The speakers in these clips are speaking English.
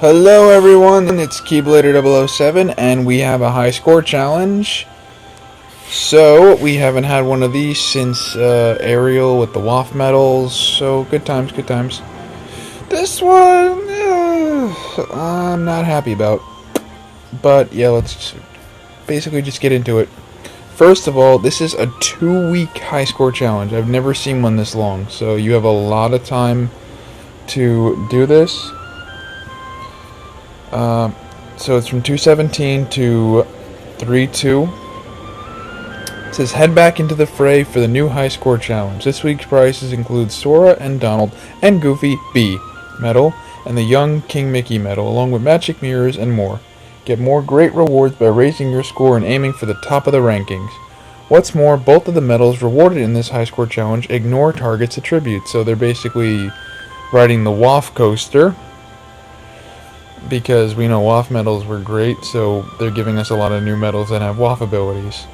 Hello everyone, it's Keyblader007 and we have a high score challenge. So, we haven't had one of these since Ariel with the WoFF medals, so good times, good times. This one, I'm not happy about. But yeah, let's basically just get into it. First of all, this is a 2-week high score challenge. I've never seen one this long, so you have a lot of time to do this. So it's from 2:17 to 3:2. It says head back into the fray for the new high score challenge. This week's prizes include Sora and Donald and Goofy B medal and the Young King Mickey medal, along with magic mirrors and more. Get more great rewards by raising your score and aiming for the top of the rankings. What's more, both of the medals rewarded in this high score challenge ignore targets attributes, so they're basically riding the WoFF coaster. Because we know WoFF medals were great, so they're giving us a lot of new medals that have WoFF abilities.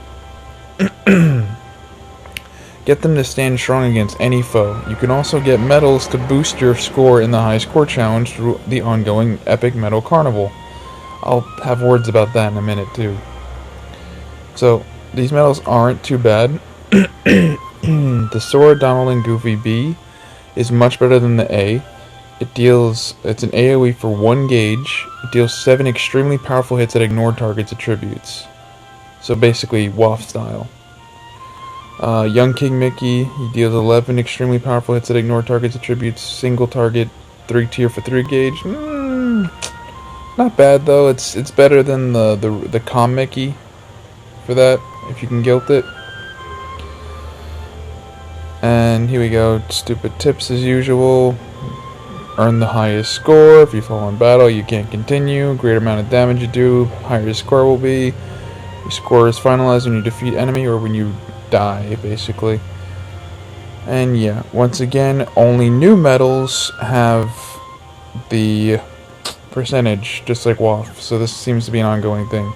Get them to stand strong against any foe. You can also get medals to boost your score in the high score challenge through the ongoing Epic Medal Carnival. I'll have words about that in a minute too. So, these medals aren't too bad. The Sora Donald and Goofy B is much better than the A. It's an AoE for 1 gauge. It deals 7 extremely powerful hits that ignore target's attributes. So basically, WoFF style. Young King Mickey, he deals 11 extremely powerful hits that ignore target's attributes. Single target, 3 tier for 3 gauge. Not bad though. It's better than the Calm Mickey for that, if you can guilt it. And here we go. Stupid tips as usual. Earn the highest score. If you fall in battle, you can't continue. Greater amount of damage you do, higher your score will be. Your score is finalized when you defeat enemy or when you die, basically. And yeah, once again, only new medals have the percentage, just like WoFF. So this seems to be an ongoing thing.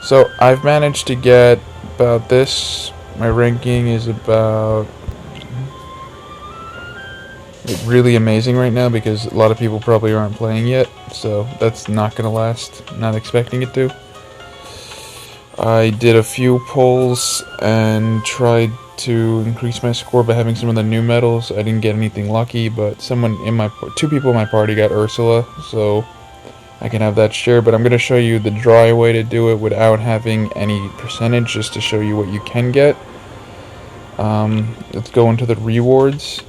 So I've managed to get about this. My ranking is about really amazing right now because a lot of people probably aren't playing yet, so that's not gonna last. Not expecting it to. I did a few polls and tried to increase my score by having some of the new medals. I didn't get anything lucky, but two people in my party got Ursula, so I can have that shared. But I'm gonna show you the dry way to do it without having any percentage, just to show you what you can get. Let's go into the rewards.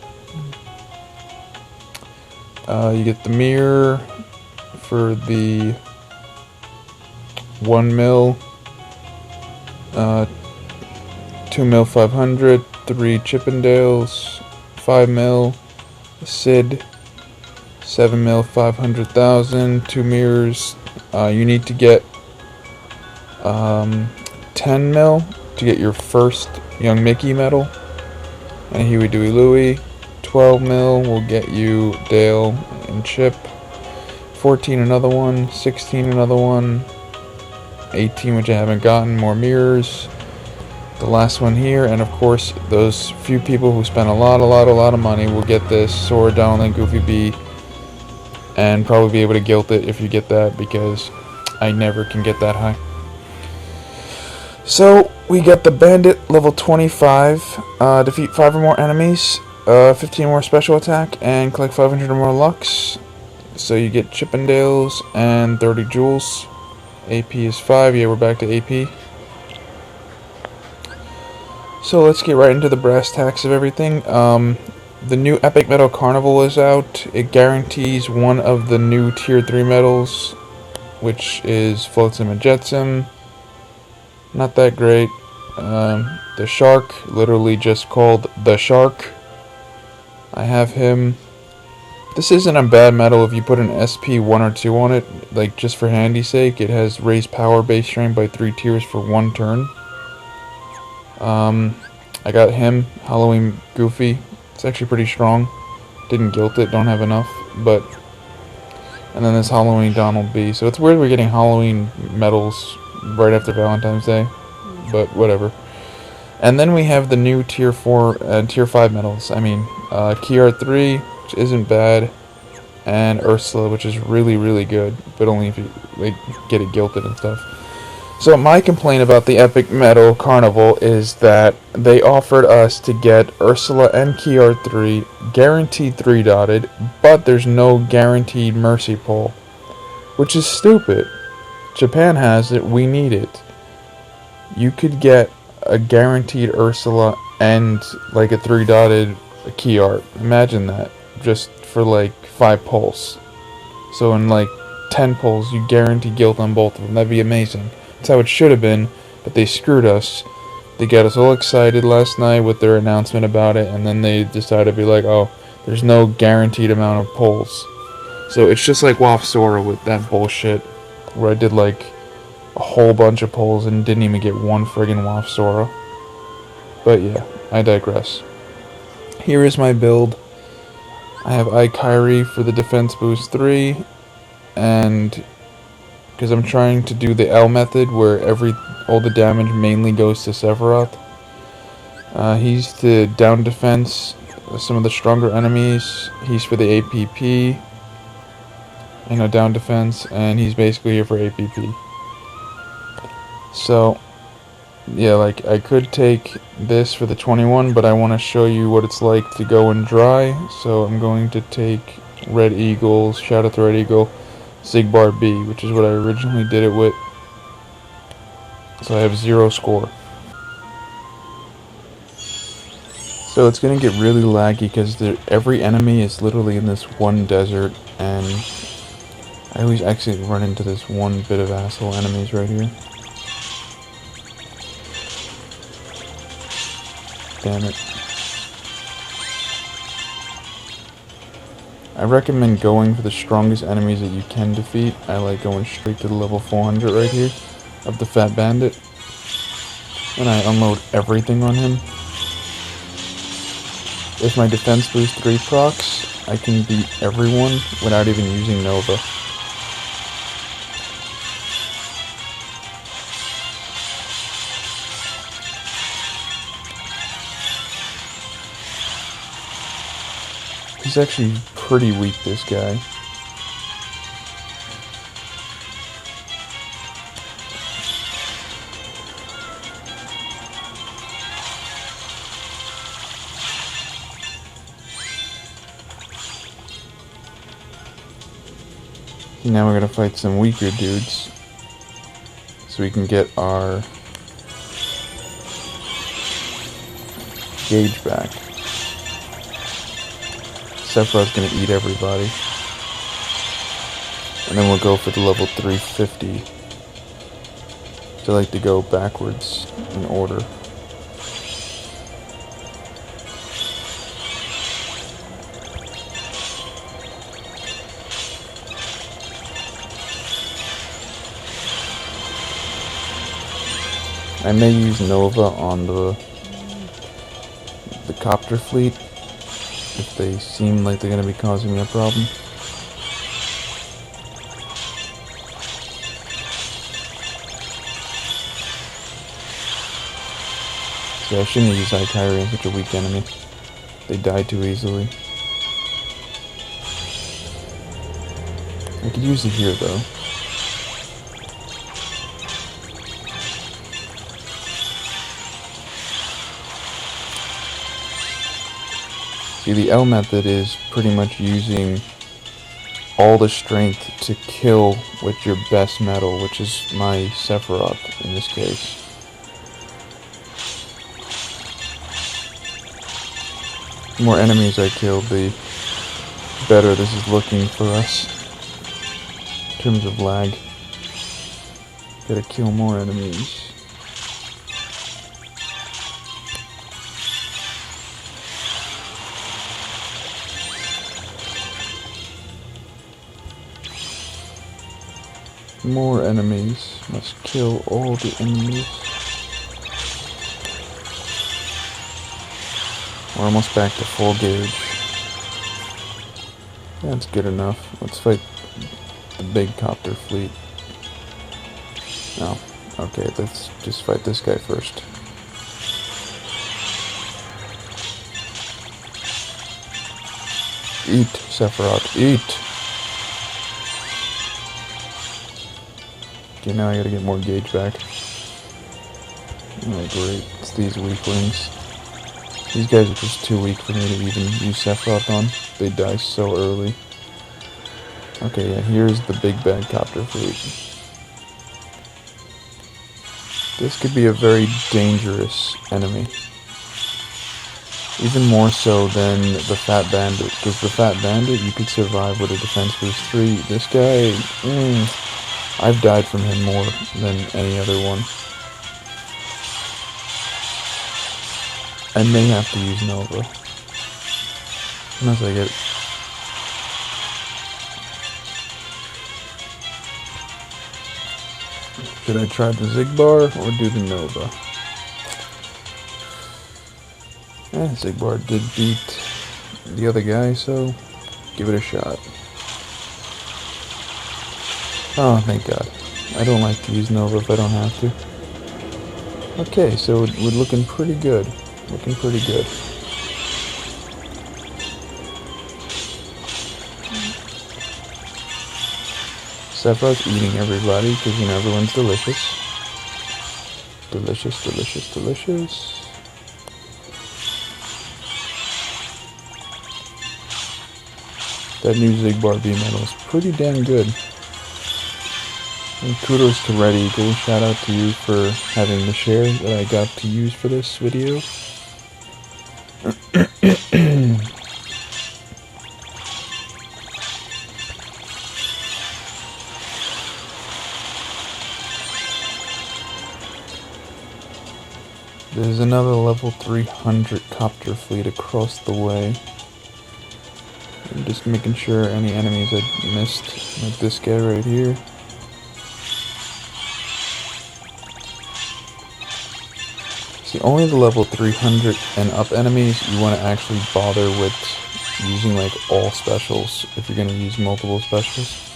You get the mirror for the 1 mil, 2 mil 500, 3 Chippendales, 5 mil, Sid, 7 mil 500,000, 2 mirrors. You need to get 10 mil to get your first Young Mickey medal, and Huey, Dewey, Louie. 12 mil will get you Dale and Chip. 14 another one. 16 another one. 18, which I haven't gotten, more mirrors. The last one here, and of course those few people who spent a lot of money will get this Sora Donald and Goofy B, and probably be able to guilt it if you get that, because I never can get that high. So we got the Bandit level 25, defeat 5 or more enemies. 15 more special attack and collect 500 or more Lux. So you get Chippendales and 30 jewels. AP is 5. Yeah, we're back to AP. So let's get right into the brass tacks of everything. The new Epic Medal Carnival is out. It guarantees one of the new Tier 3 medals, which is Flotsam Jetsam. Not that great. The Shark, literally just called the Shark. I have him. This isn't a bad medal if you put an SP 1 or 2 on it, like just for handy's sake. It has raised power base strength by 3 tiers for 1 turn. I got him, Halloween Goofy. It's actually pretty strong. Didn't guilt it, don't have enough, but... And then this Halloween Donald B. So it's weird we're getting Halloween medals right after Valentine's Day, but whatever. And then we have the new Tier 4 and Tier 5 medals. I mean, Key Art 3, which isn't bad, and Ursula, which is really, really good, but only if you like get it guilted and stuff. So my complaint about the Epic Metal Carnival is that they offered us to get Ursula and Kiar 3 guaranteed 3-dotted, but there's no guaranteed Mercy Pull, which is stupid. Japan has it, we need it. You could get a guaranteed Ursula and like a 3-dotted Kiar. Imagine that, just for like 5 pulls. So in like 10 pulls, you guarantee guilt on both of them. That'd be amazing. That's how it should have been, but they screwed us. They got us all excited last night with their announcement about it, and then they decided to be like, oh, there's no guaranteed amount of pulls. So it's just like WoFF Sora with that bullshit, where I did like a whole bunch of pulls and didn't even get one friggin' WoFF Sora. But yeah, I digress. Here is my build. I have Kyrie for the Defense Boost 3, and because I'm trying to do the L method where all the damage mainly goes to Sephiroth. He's the down defense, some of the stronger enemies. He's for the APP, down defense, and he's basically here for APP. So, yeah, like I could take this for the 21, but I want to show you what it's like to go and dry. So I'm going to take Red Eagles, Shadow the Red Eagle, Zigbar B, which is what I originally did it with. So I have 0 score. So it's going to get really laggy because every enemy is literally in this one desert, and I always actually run into this one bit of asshole enemies right here. Damn it. I recommend going for the strongest enemies that you can defeat. I like going straight to the level 400 right here of the Fat Bandit. And I unload everything on him. If my Defense Boost 3 procs, I can beat everyone without even using Nova. He's actually pretty weak, this guy. Now we're gonna fight some weaker dudes, so we can get our gauge back. Sephiroth's gonna eat everybody. And then we'll go for the level 350. So I like to go backwards in order. I may use Nova on the copter fleet if they seem like they're going to be causing me a problem. So I shouldn't use Kyrie on such a weak enemy. They die too easily. I could use it here though. See, the L method is pretty much using all the strength to kill with your best metal, which is my Sephiroth in this case. The more enemies I kill, the better this is looking for us in terms of lag. Gotta kill more enemies. More enemies. Must kill all the enemies. We're almost back to full gauge. That's good enough. Let's fight the big copter fleet. No. Okay, let's just fight this guy first. Eat, Sephiroth, eat! Okay, now I gotta get more gauge back. Oh great, it's these weaklings. These guys are just too weak for me to even use Sephiroth on. They die so early. Okay, yeah, here's the big bad copter fleet. This could be a very dangerous enemy. Even more so than the Fat Bandit, because the Fat Bandit you could survive with a defense boost 3. This guy, I've died from him more than any other one. I may have to use Nova. Unless I get... Should I try the Zigbar or do the Nova? Zigbar did beat the other guy, so give it a shot. Oh, thank God. I don't like to use Nova if I don't have to. Okay, so we're looking pretty good. Looking pretty good. Sephiroth's eating everybody, because, you know, everyone's delicious. Delicious, delicious, delicious. That new Zigbar B medal is pretty damn good. And kudos to Red Eagle. Shout out to you for having the share that I got to use for this video. There's another level 300 copter fleet across the way. I'm just making sure any enemies I missed, like this guy right here. See, only the level 300 and up enemies you want to actually bother with using like all specials if you're going to use multiple specials.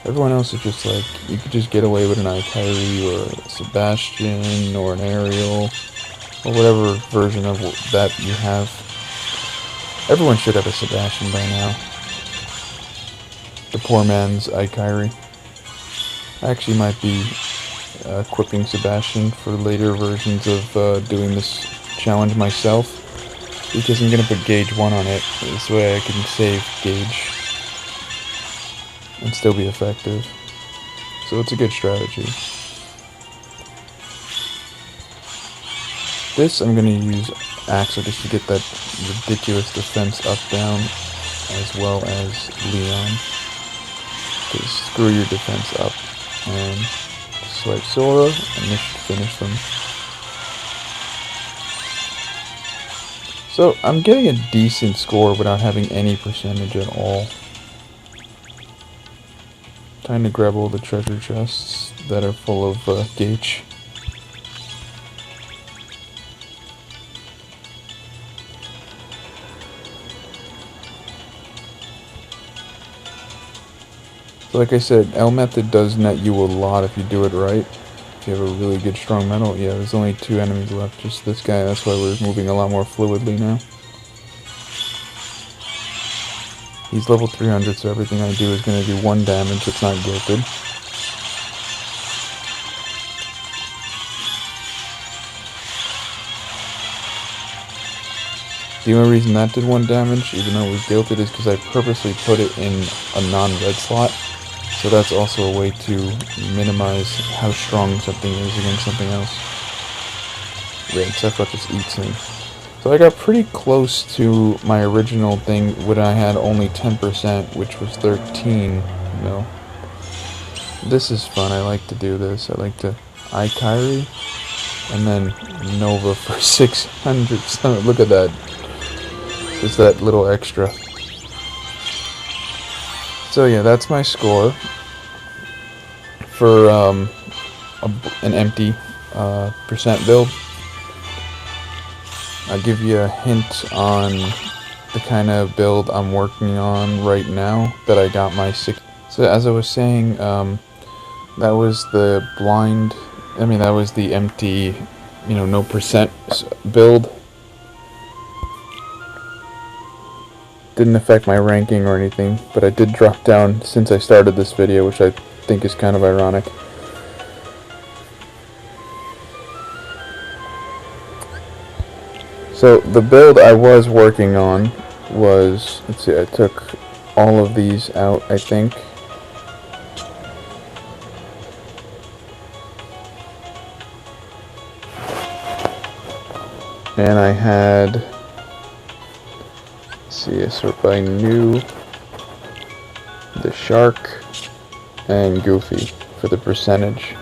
Everyone else is just like, you could just get away with an Ikari or a Sebastian or an Ariel or whatever version of that you have. Everyone should have a Sebastian by now. The poor man's Ikari. I actually might be equipping Sebastian for later versions of doing this challenge myself, because I'm going to put Gauge 1 on it. This way I can save Gauge and still be effective. So it's a good strategy. This I'm going to use Axel just to get that ridiculous defense up down, as well as Leon. Because screw your defense up. And swipe Sora, and this should finish them. So I'm getting a decent score without having any percentage at all. Time to grab all the treasure chests that are full of Gauge. So like I said, L method does net you a lot if you do it right. If you have a really good strong medal. Yeah, there's only 2 enemies left, just this guy. That's why we're moving a lot more fluidly now. He's level 300, so everything I do is going to do 1 damage. It's not guilted. The only reason that did 1 damage, even though it was guilted, is because I purposely put it in a non-red slot. So that's also a way to minimize how strong something is against something else. Yeah, Sephiroth just eats me. So I got pretty close to my original thing when I had only 10%, which was 13 mil. This is fun. I like to do this. I like to Ikari and then Nova for 600. So look at that. Just that little extra. So yeah, that's my score for an empty percent build. I'll give you a hint on the kind of build I'm working on right now that I got my 6. So as I was saying, that was the blind, that was the empty, no percent build. Didn't affect my ranking or anything, but I did drop down since I started this video, which I think is kind of ironic. So the build I was working on was, let's see, I took all of these out, I think. And I had, let's see, I sort by new, the shark, and Goofy for the percentage.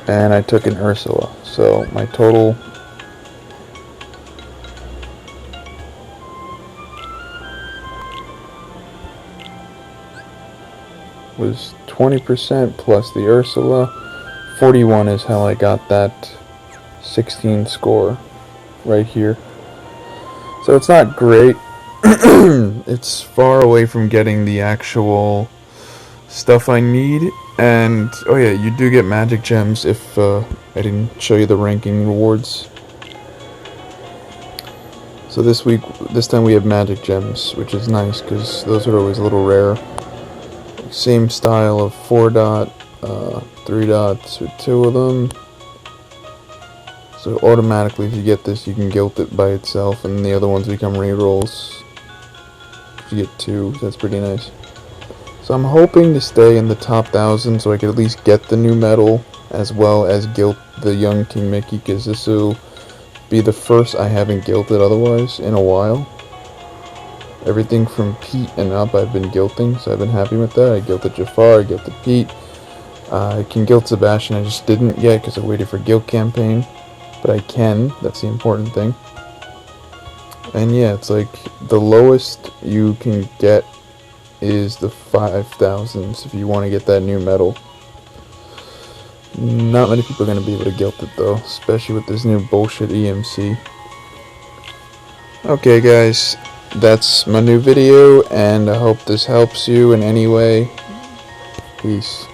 And I took an Ursula. So my total was 20% plus the Ursula. 41 is how I got that 16 score right here. So it's not great. It's far away from getting the actual stuff I need. And oh yeah, you do get magic gems if I didn't show you the ranking rewards. So this time we have magic gems, which is nice because those are always a little rare. Same style of 4 dot, 3 dots with 2 of them. So automatically if you get this you can gilt it by itself and the other ones become rerolls. You get 2, so that's pretty nice. So I'm hoping to stay in the top 1,000 so I could at least get the new medal as well as gilt the young King Mickey, because this will be the first I haven't gilted otherwise in a while. Everything from Pete and up I've been gilting, so I've been happy with that. I gilted Jafar, I gilted Pete. I can gilt Sebastian, I just didn't yet because I waited for guild campaign. But I can, that's the important thing. And yeah, it's like the lowest you can get is the 5,000s if you want to get that new medal. Not many people are going to be able to gilt it though, especially with this new bullshit EMC. Okay guys, that's my new video, and I hope this helps you in any way. Peace.